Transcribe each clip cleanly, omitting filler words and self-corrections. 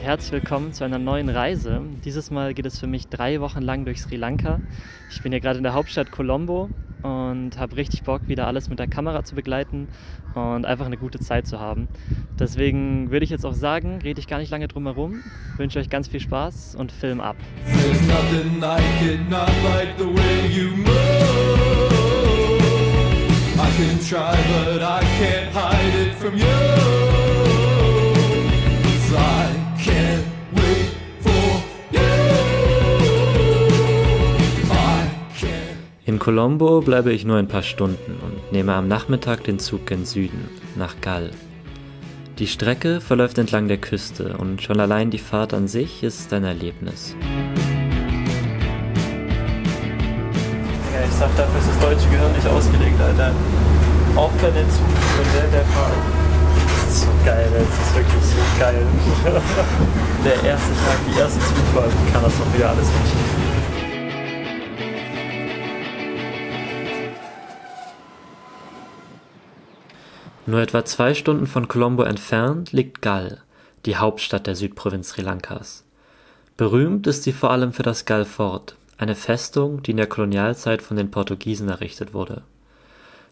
herzlich willkommen zu einer neuen Reise. Dieses Mal geht es für mich 3 Wochen lang durch Sri Lanka. Ich bin hier gerade in der Hauptstadt Colombo und habe richtig Bock, wieder alles mit der Kamera zu begleiten und einfach eine gute Zeit zu haben. Deswegen würde ich jetzt auch sagen, rede ich gar nicht lange drum herum, wünsche euch ganz viel Spaß und Film ab. There's nothing like it, not like the way you move. I can try, but I can't hide it from you. 'Cause I can't wait for you. I can't. In Colombo bleibe ich nur ein paar Stunden und nehme am Nachmittag den Zug gen Süden, nach Galle. Die Strecke verläuft entlang der Küste und schon allein die Fahrt an sich ist ein Erlebnis. Ja, ich sag, dafür ist das deutsche Gehirn nicht ausgelegt, Alter. Auch für den Zug und der Fahrt. Das ist so geil, das ist wirklich so geil. Der erste Tag, die erste Zugfahrt, kann das doch wieder alles nicht. Nur etwa 2 Stunden von Colombo entfernt liegt Galle, die Hauptstadt der Südprovinz Sri Lankas. Berühmt ist sie vor allem für das Galle Fort, eine Festung, die in der Kolonialzeit von den Portugiesen errichtet wurde.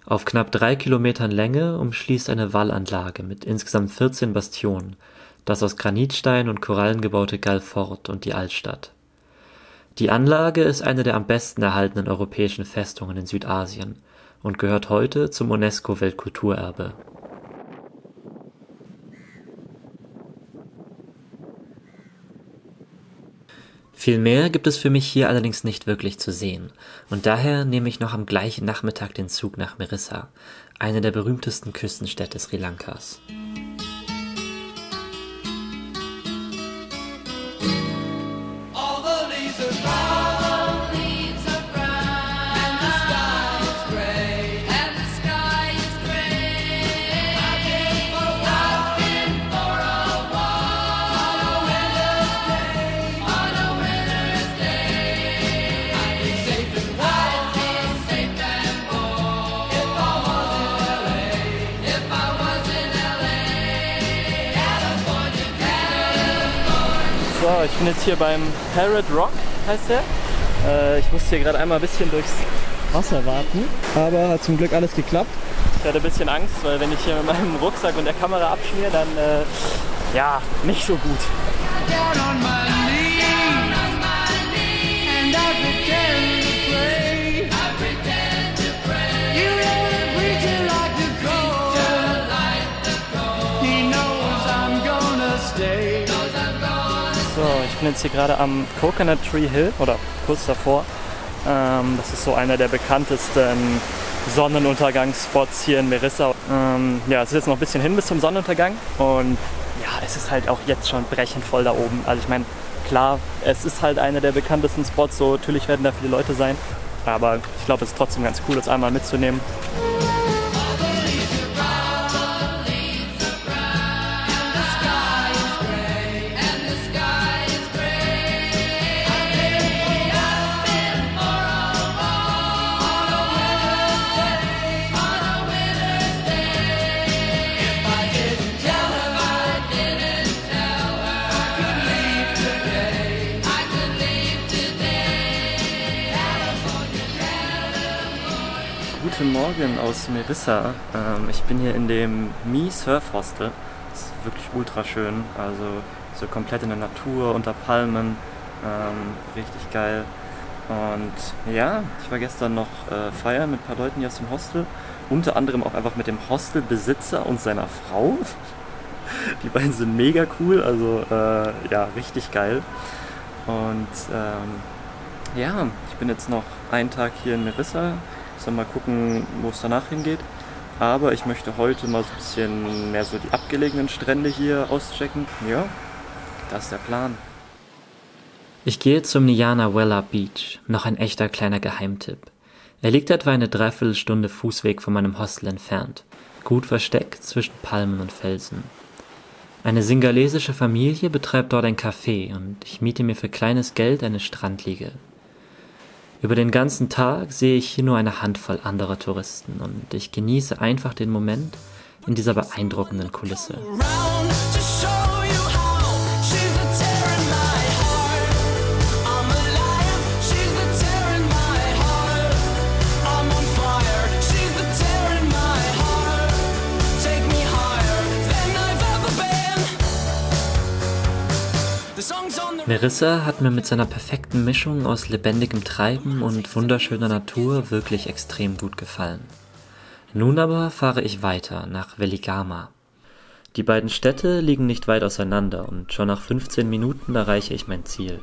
Auf knapp 3 Kilometern Länge umschließt eine Wallanlage mit insgesamt 14 Bastionen das aus Granitstein und Korallen gebaute Galle Fort und die Altstadt. Die Anlage ist eine der am besten erhaltenen europäischen Festungen in Südasien und gehört heute zum UNESCO-Weltkulturerbe. Viel mehr gibt es für mich hier allerdings nicht wirklich zu sehen und daher nehme ich noch am gleichen Nachmittag den Zug nach Mirissa, eine der berühmtesten Küstenstädte Sri Lankas. All the leaves are brown, and the sky is gray. I've been for a while on a winter's day. I'd be safe and warm if I was in LA. California, California. So, ich bin jetzt hier beim Parrot Rock, heißt der. Ich musste hier gerade einmal ein bisschen durchs Wasser warten, aber hat zum Glück alles geklappt. Ich hatte ein bisschen Angst, weil wenn ich hier mit meinem Rucksack und der Kamera abschmiere, dann ja, nicht so gut. Down on my knees, and I pretend to pray. You know the preacher like to call. He knows I'm gonna stay. So, ich bin jetzt hier gerade am Coconut Tree Hill, oder kurz davor. Das ist so einer der bekanntesten Sonnenuntergangsspots hier in Mirissa. Ja, es ist jetzt noch ein bisschen hin bis zum Sonnenuntergang und ja, es ist halt auch jetzt schon brechend voll da oben. Also ich meine, klar, es ist halt einer der bekanntesten Spots, so natürlich werden da viele Leute sein, aber ich glaube, es ist trotzdem ganz cool, das einmal mitzunehmen. Guten Morgen aus Mirissa. Ich bin hier in dem Mi Surf Hostel. Das ist wirklich ultra schön. Also so komplett in der Natur, unter Palmen. Richtig geil. Und ja, ich war gestern noch feiern mit ein paar Leuten hier aus dem Hostel. Unter anderem auch einfach mit dem Hostelbesitzer und seiner Frau. Die beiden sind mega cool. Also ja, richtig geil. Und ja, ich bin jetzt noch einen Tag hier in Mirissa. Soll mal gucken, wo es danach hingeht. Aber ich möchte heute mal so ein bisschen mehr so die abgelegenen Strände hier auschecken. Ja, das ist der Plan. Ich gehe zum Nyana Wella Beach, noch ein echter kleiner Geheimtipp. Er liegt etwa eine Dreiviertelstunde Fußweg von meinem Hostel entfernt, gut versteckt zwischen Palmen und Felsen. Eine singalesische Familie betreibt dort ein Café und ich miete mir für kleines Geld eine Strandliege. Über den ganzen Tag sehe ich hier nur eine Handvoll anderer Touristen und ich genieße einfach den Moment in dieser beeindruckenden Kulisse. Around to show you how she's a Merissa hat mir mit seiner perfekten Mischung aus lebendigem Treiben und wunderschöner Natur wirklich extrem gut gefallen. Nun aber fahre ich weiter nach Weligama. Die beiden Städte liegen nicht weit auseinander und schon nach 15 Minuten erreiche ich mein Ziel.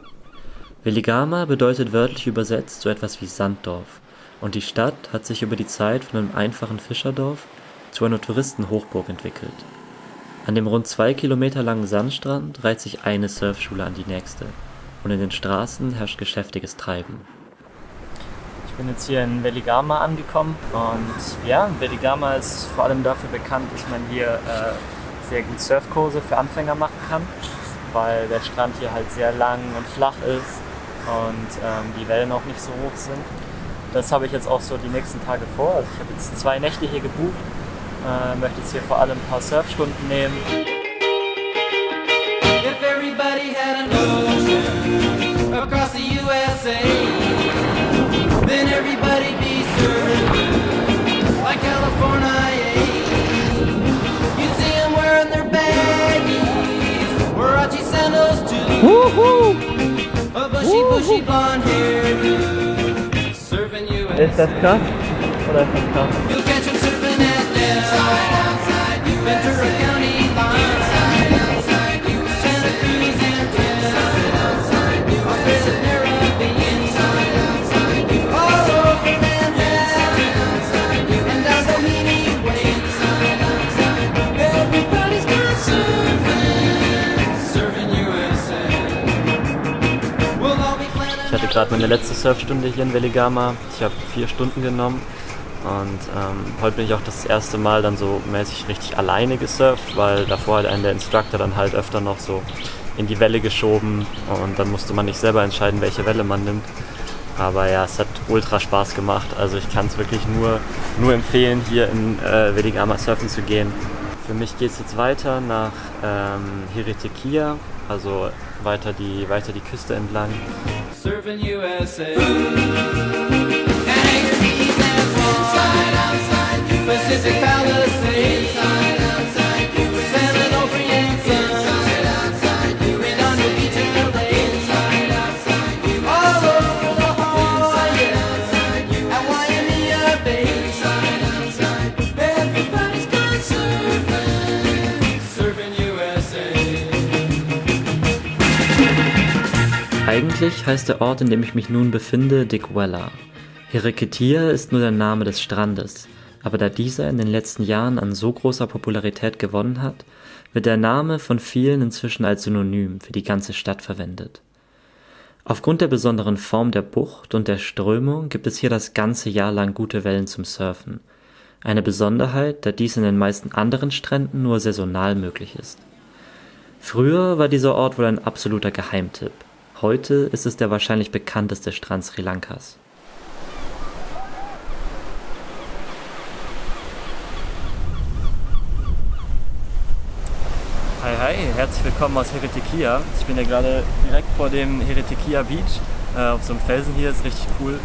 Weligama bedeutet wörtlich übersetzt so etwas wie Sanddorf und die Stadt hat sich über die Zeit von einem einfachen Fischerdorf zu einer Touristenhochburg entwickelt. An dem rund 2 Kilometer langen Sandstrand reiht sich eine Surfschule an die nächste und in den Straßen herrscht geschäftiges Treiben. Ich bin jetzt hier in Weligama angekommen und ja, Weligama ist vor allem dafür bekannt, dass man hier sehr gut Surfkurse für Anfänger machen kann, weil der Strand hier halt sehr lang und flach ist und die Wellen auch nicht so hoch sind. Das habe ich jetzt auch so die nächsten Tage vor. Also ich habe jetzt 2 Nächte hier gebucht, möchte jetzt hier vor allem ein paar Surfstunden nehmen. If everybody had an ocean across the USA, then everybody'd be surfing like California. You'd see them wearing their baggies, Warachi sandals too, a bushy blonde hair, surfing USA. Ist das krass? Oder ist das krass? You'll catch them surfing at the Ventura County line, Santa Cruz and Australia, Caribbean, all over Manhattan, and down Doheny Way. Everybody's got surfing USA. We'll all be planning. Ich hatte gerade meine letzte Surfstunde hier in Weligama. Ich habe 4 Stunden genommen und heute bin ich auch das erste Mal dann so mäßig richtig alleine gesurft, weil davor hat einen der Instructor dann halt öfter noch so in die Welle geschoben und dann musste man nicht selber entscheiden, welche Welle man nimmt. Aber ja, es hat ultra Spaß gemacht. Also ich kann es wirklich nur empfehlen, hier in Weligama surfen zu gehen. Für mich geht es jetzt weiter nach Hiritekia, also weiter die Küste entlang. Surfing USA. Anchorage and Swan, Pacific Palisades, San Onofre and Sun, Redondo Beach and LA, all over La Jolla, at Waimea Bay. Everybody's gone surfing USA. Eigentlich heißt der Ort, in dem ich mich nun befinde, Dikwella. Hiriketia ist nur der Name des Strandes, aber da dieser in den letzten Jahren an so großer Popularität gewonnen hat, wird der Name von vielen inzwischen als Synonym für die ganze Stadt verwendet. Aufgrund der besonderen Form der Bucht und der Strömung gibt es hier das ganze Jahr lang gute Wellen zum Surfen. Eine Besonderheit, da dies in den meisten anderen Stränden nur saisonal möglich ist. Früher war dieser Ort wohl ein absoluter Geheimtipp. Heute ist es der wahrscheinlich bekannteste Strand Sri Lankas. Hi, herzlich willkommen aus Hiritekia. Ich bin ja gerade direkt vor dem Hiritekia Beach, auf so einem Felsen hier, ist richtig cool.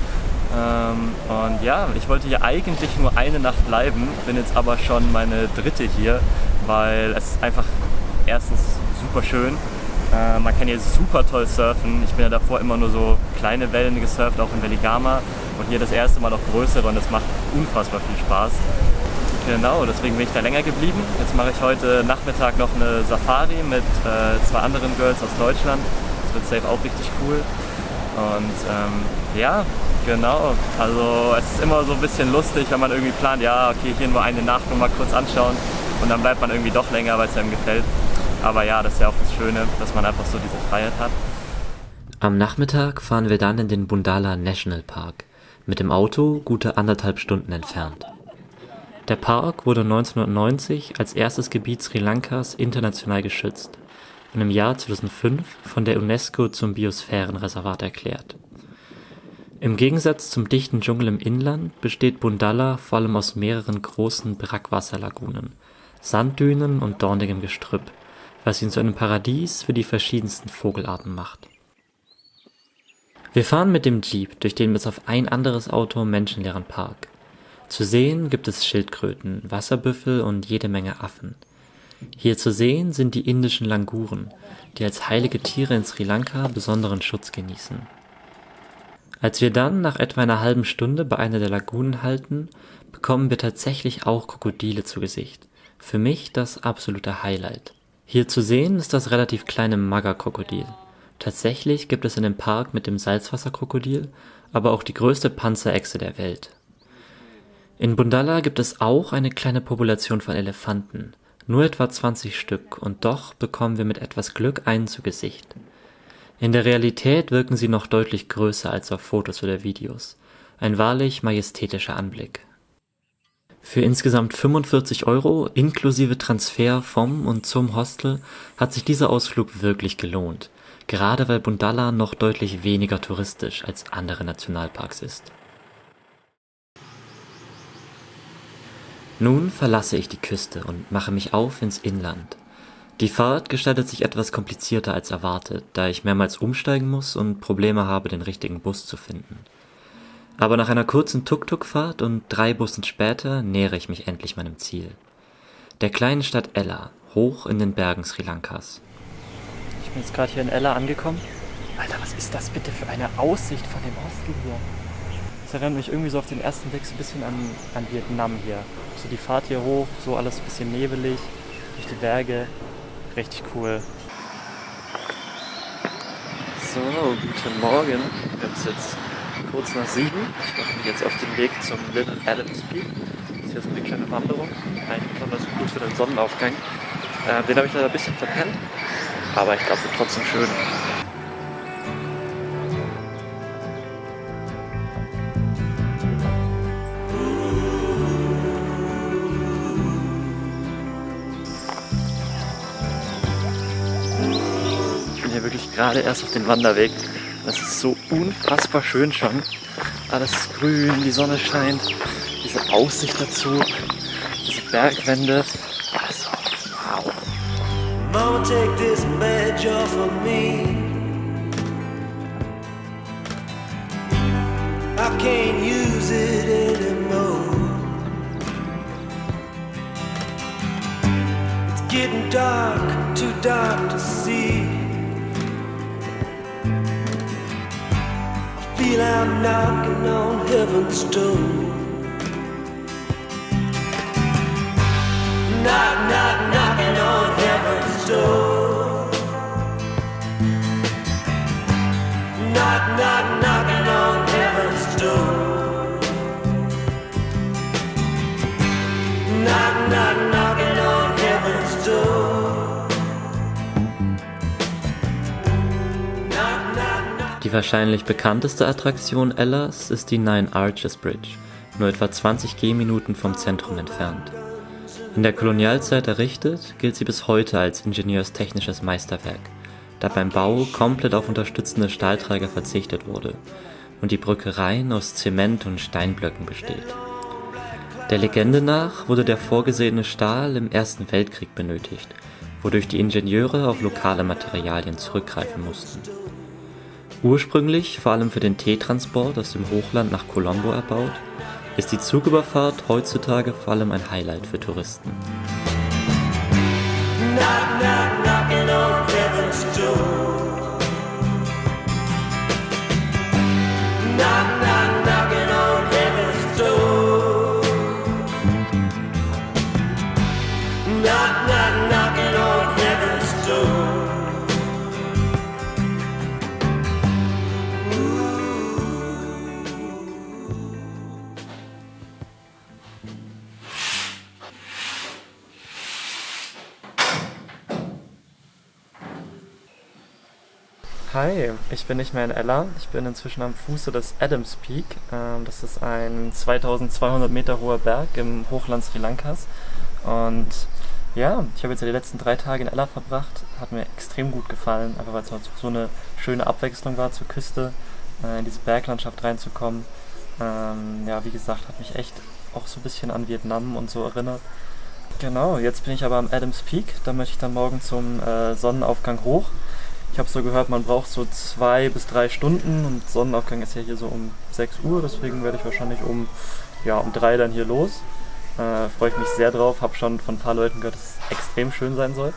Und ja, ich wollte hier eigentlich nur eine Nacht bleiben, bin jetzt aber schon meine 3. hier, weil es ist einfach erstens super schön. Man kann hier super toll surfen. Ich bin ja davor immer nur so kleine Wellen gesurft, auch in Weligama. Und hier das erste Mal noch größere und es macht unfassbar viel Spaß. Genau, deswegen bin ich da länger geblieben. Jetzt mache ich heute Nachmittag noch eine Safari mit 2 anderen Girls aus Deutschland. Das wird safe auch richtig cool. Und ja, genau. Also es ist immer so ein bisschen lustig, wenn man irgendwie plant, ja, okay, hier nur eine Nacht, nur mal kurz anschauen. Und dann bleibt man irgendwie doch länger, weil es einem gefällt. Aber ja, das ist ja auch das Schöne, dass man einfach so diese Freiheit hat. Am Nachmittag fahren wir dann in den Bundala National Park, mit dem Auto gute 1,5 Stunden entfernt. Der Park wurde 1990 als erstes Gebiet Sri Lankas international geschützt und im Jahr 2005 von der UNESCO zum Biosphärenreservat erklärt. Im Gegensatz zum dichten Dschungel im Inland besteht Bundala vor allem aus mehreren großen Brackwasserlagunen, Sanddünen und dornigem Gestrüpp, was ihn zu einem Paradies für die verschiedensten Vogelarten macht. Wir fahren mit dem Jeep durch den bis auf ein anderes Auto menschenleeren Park. Zu sehen gibt es Schildkröten, Wasserbüffel und jede Menge Affen. Hier zu sehen sind die indischen Languren, die als heilige Tiere in Sri Lanka besonderen Schutz genießen. Als wir dann nach etwa einer halben Stunde bei einer der Lagunen halten, bekommen wir tatsächlich auch Krokodile zu Gesicht. Für mich das absolute Highlight. Hier zu sehen ist das relativ kleine Magger-Krokodil. Tatsächlich gibt es in dem Park mit dem Salzwasserkrokodil aber auch die größte Panzerechse der Welt. In Bundalla gibt es auch eine kleine Population von Elefanten, nur etwa 20 Stück, und doch bekommen wir mit etwas Glück einen zu Gesicht. In der Realität wirken sie noch deutlich größer als auf Fotos oder Videos. Ein wahrlich majestätischer Anblick. Für insgesamt 45 € inklusive Transfer vom und zum Hostel hat sich dieser Ausflug wirklich gelohnt, gerade weil Bundalla noch deutlich weniger touristisch als andere Nationalparks ist. Nun verlasse ich die Küste und mache mich auf ins Inland. Die Fahrt gestaltet sich etwas komplizierter als erwartet, da ich mehrmals umsteigen muss und Probleme habe, den richtigen Bus zu finden. Aber nach einer kurzen Tuk-Tuk-Fahrt und 3 Bussen später nähere ich mich endlich meinem Ziel. Der kleinen Stadt Ella, hoch in den Bergen Sri Lankas. Ich bin jetzt gerade hier in Ella angekommen. Alter, was ist das bitte für eine Aussicht von dem Hostel hier? Das erinnert mich irgendwie so auf den ersten Blick so ein bisschen an Vietnam hier. So die Fahrt hier hoch, so alles ein bisschen nebelig, durch die Berge. Richtig cool. So, guten Morgen. Wir haben es jetzt kurz nach 7. Ich mache mich jetzt auf den Weg zum Little Adams Peak. Das ist hier so eine kleine Wanderung. Eigentlich besonders gut für den Sonnenaufgang. Den habe ich leider ein bisschen verpennt. Aber ich glaube, es wird trotzdem schön. Ich bin hier wirklich gerade erst auf dem Wanderweg. Das ist so unfassbar schön schon. Alles ist grün, die Sonne scheint, diese Aussicht dazu, diese Bergwände. Also, wow. Mama, take this badge off of me. I can't use it anymore. It's getting dark, too dark to see. I feel I'm knocking on heaven's door. Knock, knock, knocking on heaven's door. Knock, knock, knocking on heaven's door. Knock, knock, knocking on heaven's door. Knock, knock, knock. Die wahrscheinlich bekannteste Attraktion Ellas ist die Nine Arches Bridge, nur etwa 20 Gehminuten vom Zentrum entfernt. In der Kolonialzeit errichtet, gilt sie bis heute als ingenieurstechnisches Meisterwerk, da beim Bau komplett auf unterstützende Stahlträger verzichtet wurde und die Brücke rein aus Zement und Steinblöcken besteht. Der Legende nach wurde der vorgesehene Stahl im Ersten Weltkrieg benötigt, wodurch die Ingenieure auf lokale Materialien zurückgreifen mussten. Ursprünglich vor allem für den Teetransport aus dem Hochland nach Colombo erbaut, ist die Zugüberfahrt heutzutage vor allem ein Highlight für Touristen. Knock, knock, knocking on heaven's door. Knock, knock, knocking on heaven's door. Knock, knock, knocking on heaven's door. Hi, ich bin nicht mehr in Ella. Ich bin inzwischen am Fuße des Adams Peak. Das ist ein 2200 Meter hoher Berg im Hochland Sri Lankas. Und ja, ich habe jetzt ja die letzten 3 Tage in Ella verbracht. Hat mir extrem gut gefallen, einfach weil es so eine schöne Abwechslung war zur Küste, in diese Berglandschaft reinzukommen. Ja, wie gesagt, hat mich echt auch so ein bisschen an Vietnam und so erinnert. Genau, jetzt bin ich aber am Adams Peak. Da möchte ich dann morgen zum Sonnenaufgang hoch. Ich habe so gehört, man braucht so 2 bis 3 Stunden und Sonnenaufgang ist ja hier so um 6 Uhr, deswegen werde ich wahrscheinlich um 3 dann hier los. Freue ich mich sehr drauf, habe schon von ein paar Leuten gehört, dass es extrem schön sein soll.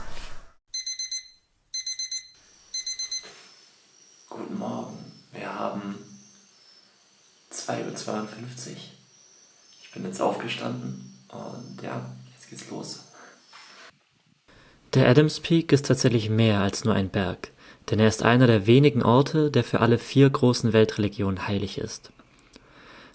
Guten Morgen, wir haben 2:52 Uhr. Ich bin jetzt aufgestanden und ja, jetzt geht's los. Der Adams Peak ist tatsächlich mehr als nur ein Berg, denn er ist einer der wenigen Orte, der für alle 4 großen Weltreligionen heilig ist.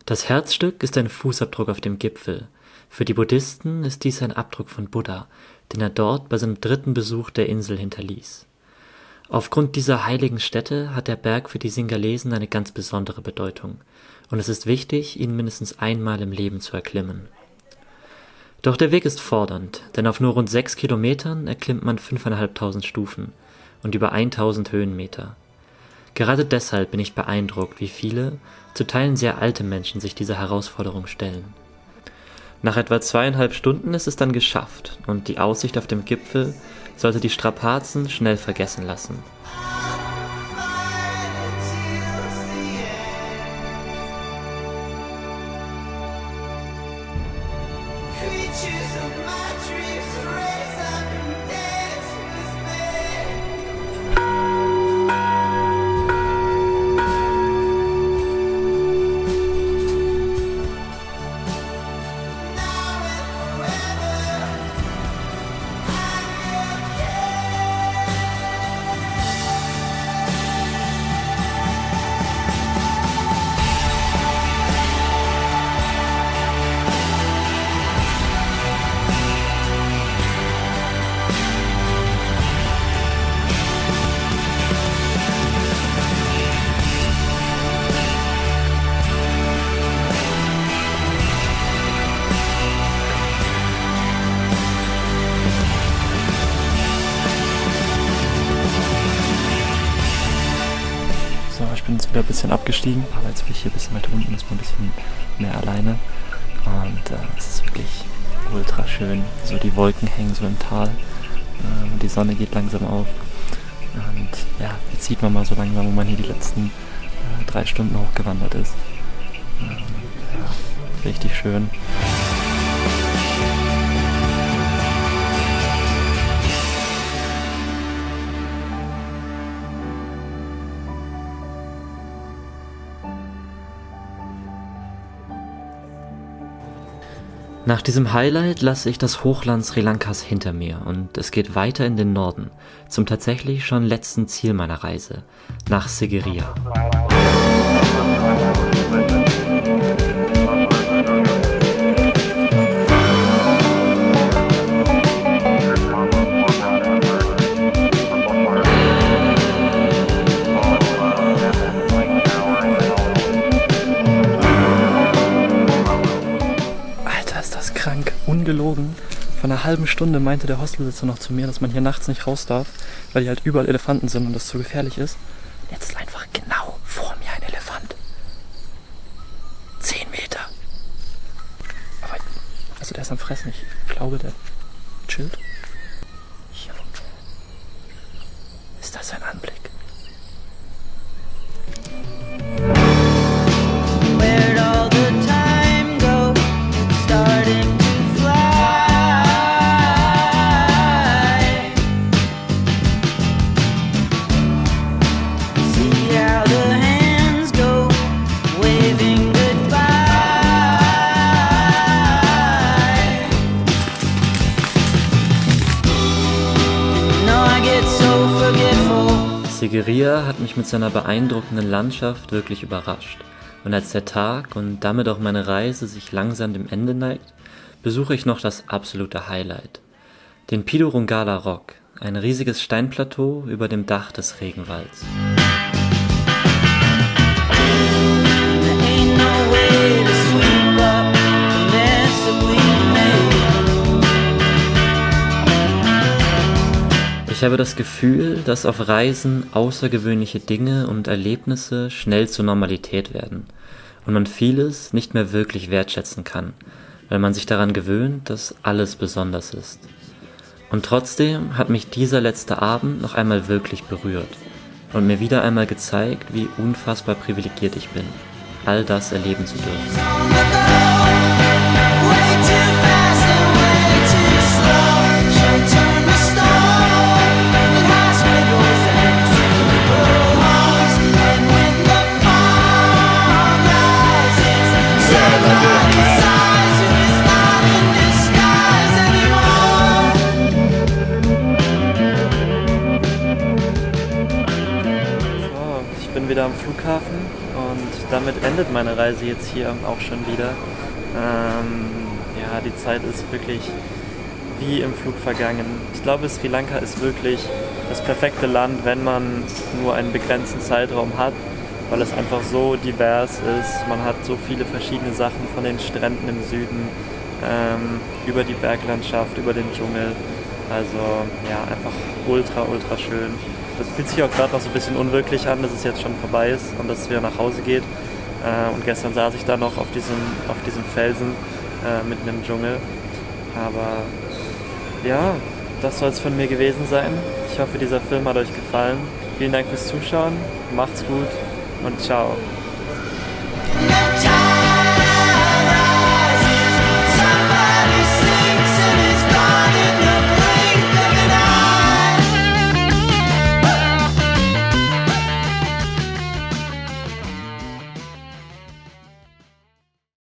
Das Herzstück ist ein Fußabdruck auf dem Gipfel. Für die Buddhisten ist dies ein Abdruck von Buddha, den er dort bei seinem 3. Besuch der Insel hinterließ. Aufgrund dieser heiligen Stätte hat der Berg für die Singalesen eine ganz besondere Bedeutung und es ist wichtig, ihn mindestens einmal im Leben zu erklimmen. Doch der Weg ist fordernd, denn auf nur rund 6 Kilometern erklimmt man 5.500 Stufen und über 1000 Höhenmeter. Gerade deshalb bin ich beeindruckt, wie viele, zu Teilen sehr alte Menschen sich dieser Herausforderung stellen. Nach etwa 2,5 Stunden ist es dann geschafft und die Aussicht auf dem Gipfel sollte die Strapazen schnell vergessen lassen. Creatures of my dreams raise up and dance with me. Now and forever, So, ich bin jetzt wieder ein bisschen abgestiegen, aber jetzt bin ich hier ein bisschen weiter unten, ist man ein bisschen mehr alleine. Und es ist wirklich ultra schön. So die Wolken hängen so im Tal und die Sonne geht langsam auf. Und ja, jetzt sieht man mal so langsam, wo man hier die letzten 3 Stunden hochgewandert ist. Ja, richtig schön. Nach diesem Highlight lasse ich das Hochland Sri Lankas hinter mir und es geht weiter in den Norden, zum tatsächlich schon letzten Ziel meiner Reise, nach Sigiriya. Ungelogen. Vor einer halben Stunde meinte der Hostelsitzer noch zu mir, dass man hier nachts nicht raus darf, weil hier halt überall Elefanten sind und das zu gefährlich ist. Jetzt ist einfach genau vor mir ein Elefant. 10 Meter. Aber, also der ist am Fressen. Ich glaube, der chillt. Hier. Ist das ein Anblick? Where'd all the time go? It's starting to fly. See how the hands go, waving goodbye. No, I get so forgetful. Sigiriya hat mich mit seiner beeindruckenden Landschaft wirklich überrascht. Und als der Tag und damit auch meine Reise sich langsam dem Ende neigt, besuche ich noch das absolute Highlight. Den Pidurungala Rock, ein riesiges Steinplateau über dem Dach des Regenwalds. There ain't no way to sweep up the mess that we've made. Ich habe das Gefühl, dass auf Reisen außergewöhnliche Dinge und Erlebnisse schnell zur Normalität werden und man vieles nicht mehr wirklich wertschätzen kann, weil man sich daran gewöhnt, dass alles besonders ist. Und trotzdem hat mich dieser letzte Abend noch einmal wirklich berührt und mir wieder einmal gezeigt, wie unfassbar privilegiert ich bin, all das erleben zu dürfen. On the go, way too fast and way too slow. She'll turn to stone in hospitals and funeral homes. bin wieder am Flughafen und damit endet meine Reise jetzt hier auch schon wieder. Ja, die Zeit ist wirklich wie im Flug vergangen. Ich glaube, Sri Lanka ist wirklich das perfekte Land, wenn man nur einen begrenzten Zeitraum hat, weil es einfach so divers ist. Man hat so viele verschiedene Sachen von den Stränden im Süden, über die Berglandschaft, über den Dschungel. Also ja, einfach ultra schön. Das fühlt sich auch gerade noch so ein bisschen unwirklich an, dass es jetzt schon vorbei ist und dass es wieder nach Hause geht. Und gestern saß ich da noch auf diesem Felsen mitten im Dschungel. Aber ja, das soll es von mir gewesen sein. Ich hoffe, dieser Film hat euch gefallen. Vielen Dank fürs Zuschauen, macht's gut und ciao.